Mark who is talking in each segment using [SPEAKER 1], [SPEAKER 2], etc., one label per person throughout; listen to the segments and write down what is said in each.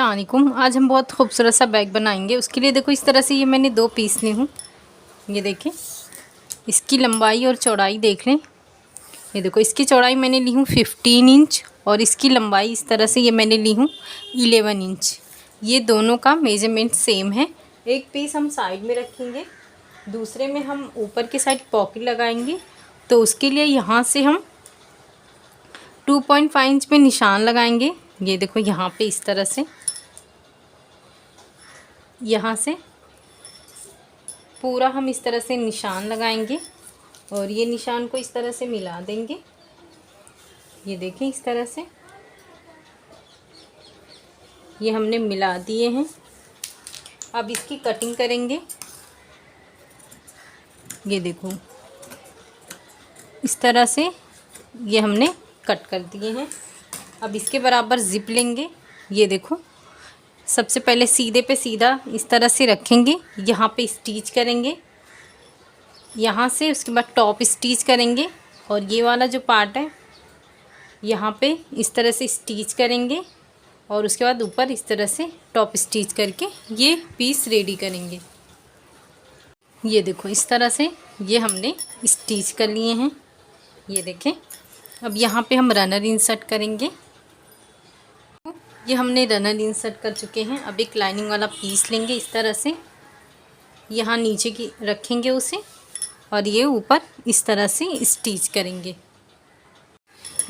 [SPEAKER 1] अस्सलाम वालेकुम। आज हम बहुत खूबसूरत सा बैग बनाएंगे। उसके लिए देखो इस तरह से ये मैंने 2 पीस ली हूँ। ये देखें, इसकी लंबाई और चौड़ाई देख लें। ये देखो, इसकी चौड़ाई मैंने ली हूँ 15 इंच और इसकी लंबाई इस तरह से ये मैंने ली हूँ 11 इंच। ये दोनों का मेजरमेंट सेम है। एक पीस हम साइड में रखेंगे, दूसरे में हम ऊपर की साइड पॉकेट लगाएंगे। तो उसके लिए यहाँ से हम 2.5 इंच पे निशान लगाएंगे। ये देखो, यहाँ पे इस तरह से, यहाँ से पूरा हम इस तरह से निशान लगाएंगे और ये निशान को इस तरह से मिला देंगे। ये देखें, इस तरह से ये हमने मिला दिए हैं। अब इसकी कटिंग करेंगे। ये देखो, इस तरह से ये हमने कट कर दिए हैं। अब इसके बराबर ज़िप लेंगे। ये देखो, सबसे पहले सीधे पे सीधा इस तरह से रखेंगे, यहाँ पे स्टिच करेंगे, यहाँ से उसके बाद टॉप स्टिच करेंगे और ये वाला जो पार्ट है यहाँ पे इस तरह से स्टिच करेंगे और उसके बाद ऊपर इस तरह से टॉप स्टिच करके ये पीस रेडी करेंगे। ये देखो, इस तरह से ये हमने स्टिच कर लिए हैं। ये देखें, अब यहाँ पे हम रनर इंसर्ट करेंगे। ये हमने रनर इंसर्ट कर चुके हैं। अब एक लाइनिंग वाला पीस लेंगे, इस तरह से यहाँ नीचे की रखेंगे उसे और ये ऊपर इस तरह से स्टिच करेंगे।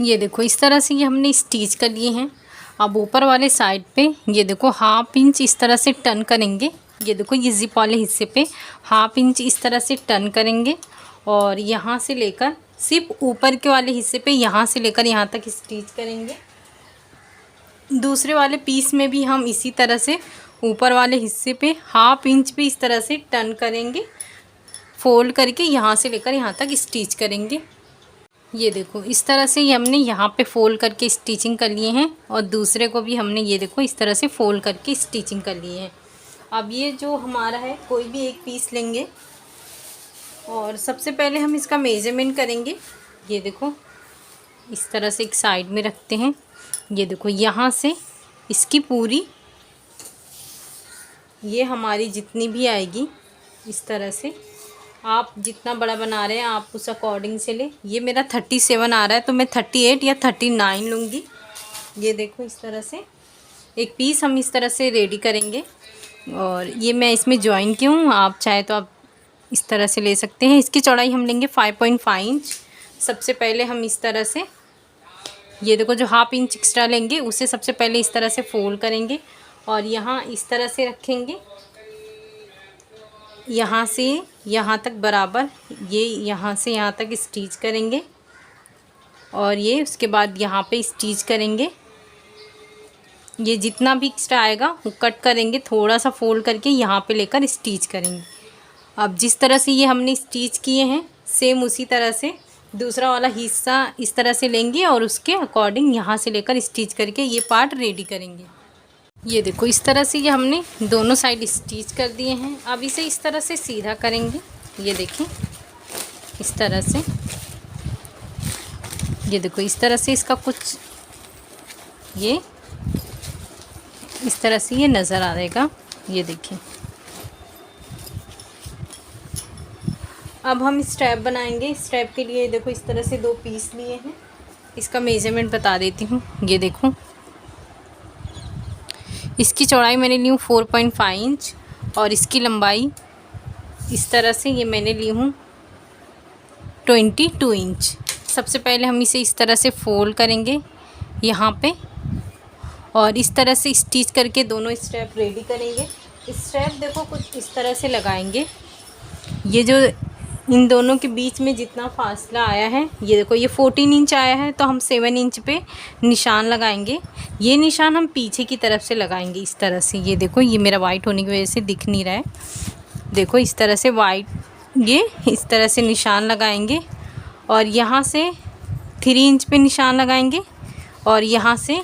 [SPEAKER 1] ये देखो, इस तरह से ये हमने स्टिच कर लिए हैं। अब ऊपर वाले साइड पे ये देखो 1/2 इंच इस तरह से टर्न करेंगे। ये देखो, ये जिप वाले हिस्से पे 1/2 इंच इस तरह से टर्न करेंगे और यहाँ से लेकर सिर्फ ऊपर के वाले हिस्से पे यहाँ से लेकर यहाँ तक स्टिच करेंगे। दूसरे वाले पीस में भी हम इसी तरह से ऊपर वाले हिस्से पे 1/2 इंच पे इस तरह से टर्न करेंगे, फोल्ड करके यहाँ से लेकर यहाँ तक स्टिच करेंगे। ये देखो, इस तरह से ये हमने यहाँ पे फोल्ड करके स्टिचिंग कर लिए हैं और दूसरे को भी हमने ये देखो इस तरह से फोल्ड करके स्टिचिंग कर लिए हैं। अब ये जो हमारा है, कोई भी एक पीस लेंगे और सबसे पहले हम इसका मेजरमेंट करेंगे। ये देखो, इस तरह से एक साइड में रखते हैं। ये देखो, यहाँ से इसकी पूरी ये हमारी जितनी भी आएगी, इस तरह से आप जितना बड़ा बना रहे हैं आप उस अकॉर्डिंग से ले। ये मेरा 37 आ रहा है तो मैं 38 या 39 लूँगी। ये देखो, इस तरह से एक पीस हम इस तरह से रेडी करेंगे और ये मैं इसमें ज्वाइन की हूँ। आप चाहे तो आप इस तरह से ले सकते हैं। इसकी चौड़ाई हम लेंगे 5.5 इंच। सबसे पहले हम इस तरह से, ये देखो, जो 1/2 इंच एक्स्ट्रा लेंगे उसे सबसे पहले इस तरह से फोल्ड करेंगे और यहाँ इस तरह से रखेंगे। यहाँ से यहाँ तक बराबर ये यहाँ से यहाँ तक स्टिच करेंगे और ये उसके बाद यहाँ पे स्टिच करेंगे। ये जितना भी एक्स्ट्रा आएगा वो कट करेंगे, थोड़ा सा फोल्ड करके यहाँ पे लेकर स्टिच करेंगे। अब जिस तरह से ये हमने स्टिच किए हैं सेम उसी तरह से दूसरा वाला हिस्सा इस तरह से लेंगे और उसके अकॉर्डिंग यहाँ से लेकर स्टिच करके ये पार्ट रेडी करेंगे। ये देखो, इस तरह से ये हमने दोनों साइड स्टिच कर दिए हैं। अब इसे इस तरह से सीधा करेंगे। ये देखें, इस तरह से, ये देखो, इस तरह से इसका कुछ ये इस तरह से ये नज़र आ जाएगा। ये देखिए, अब हम स्ट्रैप बनाएंगे। स्ट्रैप के लिए देखो इस तरह से 2 पीस लिए हैं। इसका मेजरमेंट बता देती हूँ। ये देखो, इसकी चौड़ाई मैंने ली हूँ 4.5 इंच और इसकी लंबाई इस तरह से ये मैंने ली हूँ 22 इंच। सबसे पहले हम इसे इस तरह से फोल्ड करेंगे यहाँ पे और इस तरह से स्टिच करके दोनों स्ट्रैप रेडी करेंगे। स्ट्रैप देखो कुछ इस तरह से लगाएंगे। ये जो इन दोनों के बीच में जितना फासला आया है, ये देखो, ये 14 इंच आया है तो हम 7 इंच पे निशान लगाएंगे। ये निशान हम पीछे की तरफ से लगाएंगे इस तरह से। ये देखो, ये मेरा वाइट होने की वजह से दिख नहीं रहा है। देखो, इस तरह से वाइट ये इस तरह से निशान लगाएंगे और यहाँ से 3 इंच पे निशान लगाएंगे और यहाँ से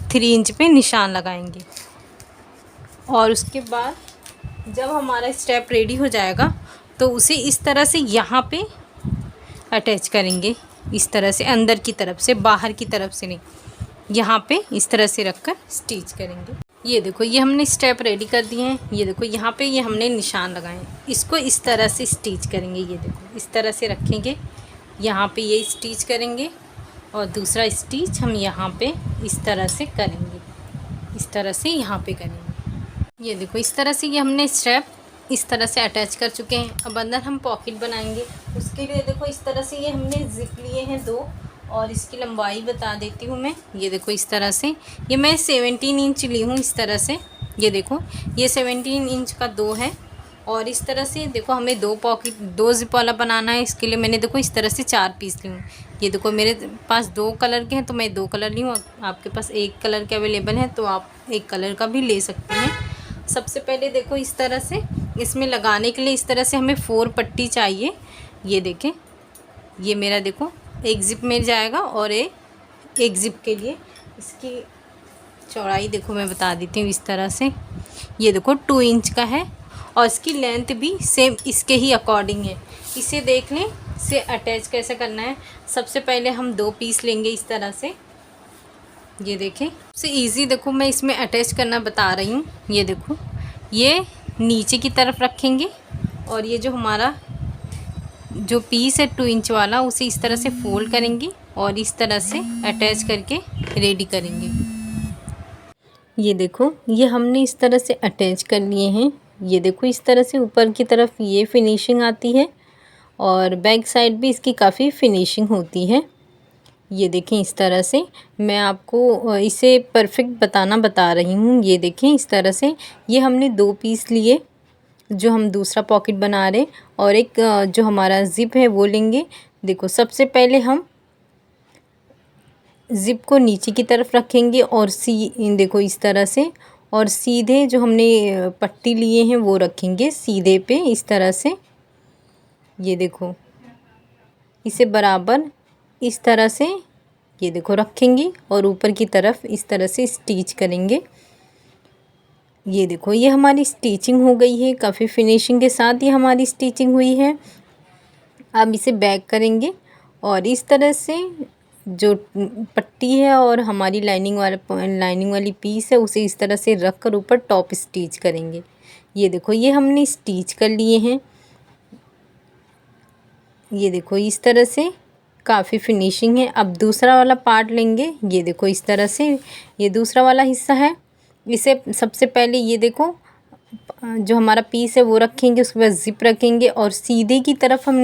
[SPEAKER 1] 3 इंच पे निशान लगाएंगे। और उसके बाद जब हमारा स्टेप रेडी हो जाएगा तो उसे इस तरह से यहाँ पे अटैच करेंगे। इस तरह से अंदर की तरफ से, बाहर की तरफ से नहीं, यहाँ पे इस तरह से रखकर स्टिच करेंगे। ये देखो ये हमने स्टेप रेडी कर दिए हैं। ये देखो यहाँ पे ये हमने निशान लगाए हैं, इसको इस तरह से स्टिच करेंगे। ये देखो इस तरह से रखेंगे, यहाँ पे ये स्टिच करेंगे और दूसरा स्टिच हम यहाँ पे इस तरह से करेंगे, इस तरह से यहाँ पे करेंगे। ये देखो इस तरह से ये हमने स्टेप इस तरह से अटैच कर चुके हैं। अब अंदर हम पॉकेट बनाएंगे, उसके लिए देखो इस तरह से ये हमने जिप लिए हैं 2, और इसकी लंबाई बता देती हूँ मैं। ये देखो इस तरह से ये मैं 17 इंच ली हूँ इस तरह से। ये देखो ये 17 इंच का 2 है, और इस तरह से देखो हमें 2 पॉकेट 2 जिप वाला बनाना है। इसके लिए मैंने देखो इस तरह से 4 पीस ली हूँ। ये देखो मेरे पास 2 कलर के हैं तो मैं 2 कलर ली हूँ। आपके पास 1 कलर के अवेलेबल है तो आप 1 कलर का भी ले सकते हैं। सबसे पहले देखो इस तरह से इसमें लगाने के लिए इस तरह से हमें 4 पट्टी चाहिए। ये देखें, ये मेरा देखो एक जिप में जाएगा, और एक जिप के लिए इसकी चौड़ाई देखो मैं बता देती हूँ इस तरह से। ये देखो 2 इंच का है, और इसकी लेंथ भी सेम इसके ही अकॉर्डिंग है। इसे देख लें, इसे अटैच कैसे करना है। सबसे पहले हम 2 पीस लेंगे इस तरह से। ये देखें सबसे इजी देखो मैं इसमें अटैच करना बता रही हूँ। ये देखो ये नीचे की तरफ रखेंगे, और ये जो हमारा जो पीस है 2 इंच वाला उसे इस तरह से फोल्ड करेंगे और इस तरह से अटैच करके रेडी करेंगे। ये देखो ये हमने इस तरह से अटैच कर लिए हैं। ये देखो इस तरह से ऊपर की तरफ ये फिनिशिंग आती है, और बैक साइड भी इसकी काफ़ी फिनिशिंग होती है। ये देखें इस तरह से मैं आपको इसे परफेक्ट बता रही हूँ। ये देखें इस तरह से ये हमने 2 पीस लिए जो हम दूसरा पॉकेट बना रहे, और एक जो हमारा ज़िप है वो लेंगे। देखो सबसे पहले हम ज़िप को नीचे की तरफ रखेंगे, और देखो इस तरह से, और सीधे जो हमने पट्टी लिए हैं वो रखेंगे सीधे पे इस तरह से। ये देखो इसे बराबर इस तरह से ये देखो रखेंगे, और ऊपर की तरफ इस तरह से स्टिच करेंगे। ये देखो ये हमारी स्टिचिंग हो गई है, काफ़ी फिनिशिंग के साथ ये हमारी स्टिचिंग हुई है। अब इसे बैक करेंगे, और इस तरह से जो पट्टी है और हमारी लाइनिंग वाली पीस है उसे इस तरह से रख कर ऊपर टॉप स्टिच करेंगे। ये देखो ये हमने स्टिच कर लिए हैं। ये देखो इस तरह से काफ़ी फिनिशिंग है। अब दूसरा वाला पार्ट लेंगे। ये देखो इस तरह से ये दूसरा वाला हिस्सा है। इसे सबसे पहले ये देखो जो हमारा पीस है वो रखेंगे, उसके बाद ज़िप रखेंगे, और सीधे की तरफ हम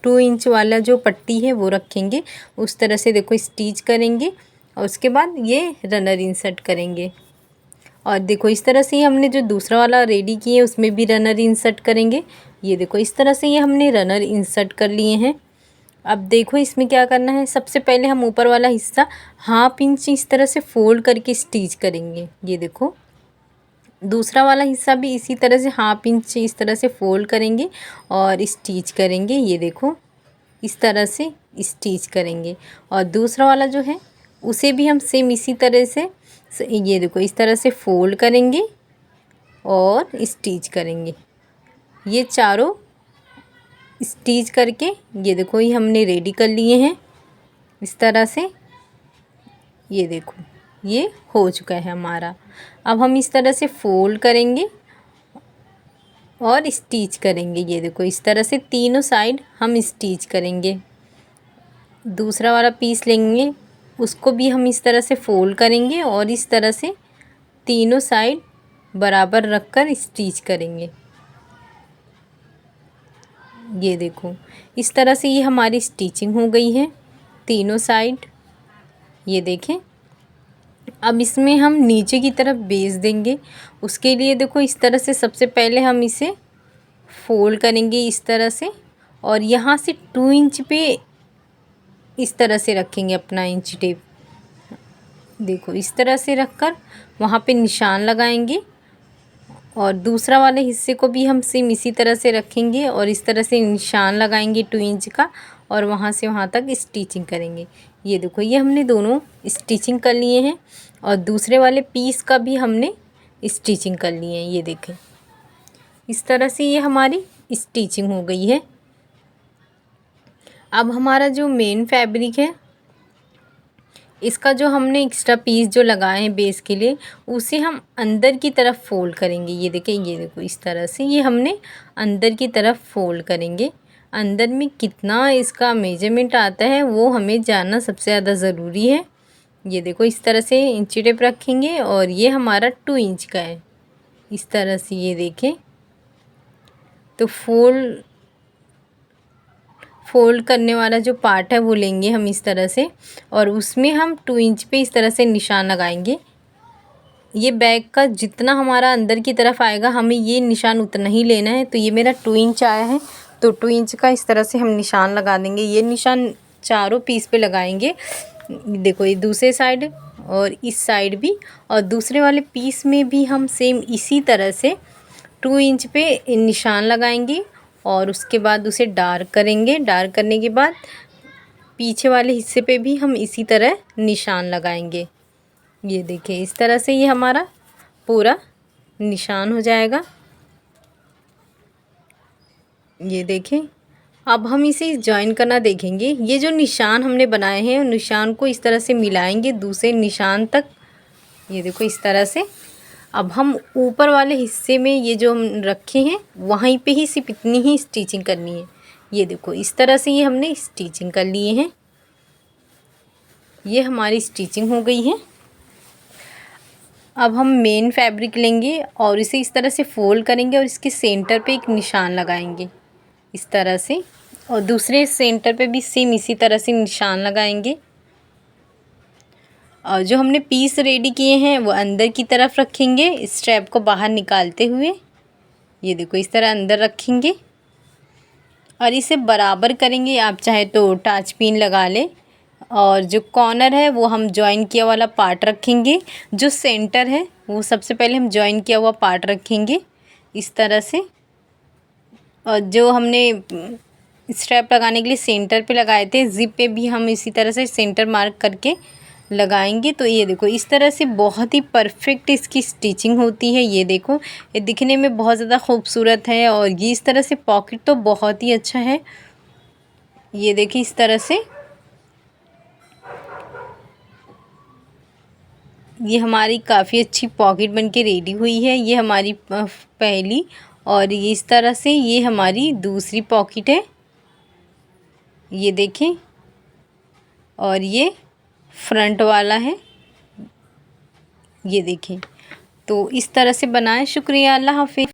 [SPEAKER 1] 2 इंच वाला जो पट्टी है वो रखेंगे। उस तरह से देखो स्टिच करेंगे, और उसके बाद ये रनर इंसर्ट करेंगे। और देखो इस तरह से ही हमने जो दूसरा वाला रेडी किए उसमें भी रनर इंसर्ट करेंगे। ये देखो इस तरह से ये हमने रनर इंसर्ट कर लिए हैं। अब देखो इसमें क्या करना है। सबसे पहले हम ऊपर वाला हिस्सा 1/2 इंच इस तरह से फोल्ड करके स्टिच करेंगे। ये देखो दूसरा वाला हिस्सा भी इसी तरह से 1/2 इंच इस तरह से फोल्ड करेंगे और स्टिच करेंगे। ये देखो इस तरह से स्टिच करेंगे, और दूसरा वाला जो है उसे भी हम सेम इसी तरह से ये देखो इस तरह से फोल्ड करेंगे और स्टिच करेंगे। ये चारों स्टिच करके ये देखो ये हमने रेडी कर लिए हैं इस तरह से। ये देखो ये हो चुका है हमारा। अब हम इस तरह से फोल्ड करेंगे और स्टिच करेंगे। ये देखो इस तरह से तीनों साइड हम स्टिच करेंगे। दूसरा वाला पीस लेंगे, उसको भी हम इस तरह से फोल्ड करेंगे और इस तरह से तीनों साइड बराबर रखकर स्टिच करेंगे। ये देखो इस तरह से ये हमारी स्टिचिंग हो गई है तीनों साइड। ये देखें अब इसमें हम नीचे की तरफ बेस देंगे। उसके लिए देखो इस तरह से सबसे पहले हम इसे फोल्ड करेंगे इस तरह से, और यहाँ से 2 इंच पे इस तरह से रखेंगे अपना इंच टेप। देखो इस तरह से रखकर वहाँ पे निशान लगाएंगे, और दूसरा वाले हिस्से को भी हम सेम इसी तरह से रखेंगे और इस तरह से निशान लगाएंगे 2 इंच का, और वहाँ से वहाँ तक स्टिचिंग करेंगे। ये देखो ये हमने दोनों स्टिचिंग कर लिए हैं, और दूसरे वाले पीस का भी हमने स्टिचिंग कर लिए हैं। ये देखें इस तरह से ये हमारी स्टिचिंग हो गई है। अब हमारा जो मेन फैब्रिक है इसका जो हमने एक्स्ट्रा पीस जो लगाए हैं बेस के लिए, उसे हम अंदर की तरफ फ़ोल्ड करेंगे। ये देखें, ये देखो इस तरह से ये हमने अंदर की तरफ फ़ोल्ड करेंगे। अंदर में कितना इसका मेजरमेंट आता है वो हमें जानना सबसे ज़्यादा ज़रूरी है। ये देखो इस तरह से इंची टेप रखेंगे और ये हमारा 2 इंच का है। इस तरह से ये देखें, तो फोल्ड करने वाला जो पार्ट है वो लेंगे हम इस तरह से, और उसमें हम 2 इंच पे इस तरह से निशान लगाएंगे। ये बैग का जितना हमारा अंदर की तरफ आएगा हमें ये निशान उतना ही लेना है। तो ये मेरा 2 इंच आया है, तो 2 इंच का इस तरह से हम निशान लगा देंगे। ये निशान चारों पीस पे लगाएंगे। देखो ये दूसरे साइड और इस साइड भी, और दूसरे वाले पीस में भी हम सेम इसी तरह से 2 इंच पे निशान लगाएंगे और उसके बाद उसे डार्क करेंगे। डार्क करने के बाद पीछे वाले हिस्से पे भी हम इसी तरह निशान लगाएंगे। ये देखिए इस तरह से ये हमारा पूरा निशान हो जाएगा। ये देखें, अब हम इसे जॉइन करना देखेंगे। ये जो निशान हमने बनाए हैं निशान को इस तरह से मिलाएंगे दूसरे निशान तक। ये देखो इस तरह से। अब हम ऊपर वाले हिस्से में ये जो हम रखे हैं वहीं पे ही सिर्फ इतनी ही स्टिचिंग करनी है। ये देखो इस तरह से ये हमने स्टिचिंग कर लिए हैं। ये हमारी स्टिचिंग हो गई है। अब हम मेन फैब्रिक लेंगे और इसे इस तरह से फोल्ड करेंगे और इसके सेंटर पे एक निशान लगाएंगे इस तरह से, और दूसरे सेंटर पे भी सेम इसी तरह से निशान लगाएंगे। और जो हमने पीस रेडी किए हैं वो अंदर की तरफ रखेंगे स्ट्रैप को बाहर निकालते हुए। ये देखो इस तरह अंदर रखेंगे और इसे बराबर करेंगे। आप चाहे तो टाच पिन लगा ले, और जो कॉर्नर है वो हम जॉइन किया वाला पार्ट रखेंगे। जो सेंटर है वो सबसे पहले हम जॉइन किया हुआ पार्ट रखेंगे इस तरह से, और जो हमने स्ट्रैप लगाने के लिए सेंटर पे लगाए थे जिप पे भी हम इसी तरह से सेंटर मार्क करके लगाएंगे। तो ये देखो इस तरह से बहुत ही परफेक्ट इसकी स्टिचिंग होती है। ये देखो ये दिखने में बहुत ज़्यादा खूबसूरत है, और ये इस तरह से पॉकेट तो बहुत ही अच्छा है। ये देखिए इस तरह से ये हमारी काफ़ी अच्छी पॉकेट बनके रेडी हुई है। ये हमारी पहली, और ये इस तरह से ये हमारी दूसरी पॉकेट है। ये देखें, और ये फ्रंट वाला है। ये देखें, तो इस तरह से बनाएं। शुक्रिया, अल्लाह हाफिज़।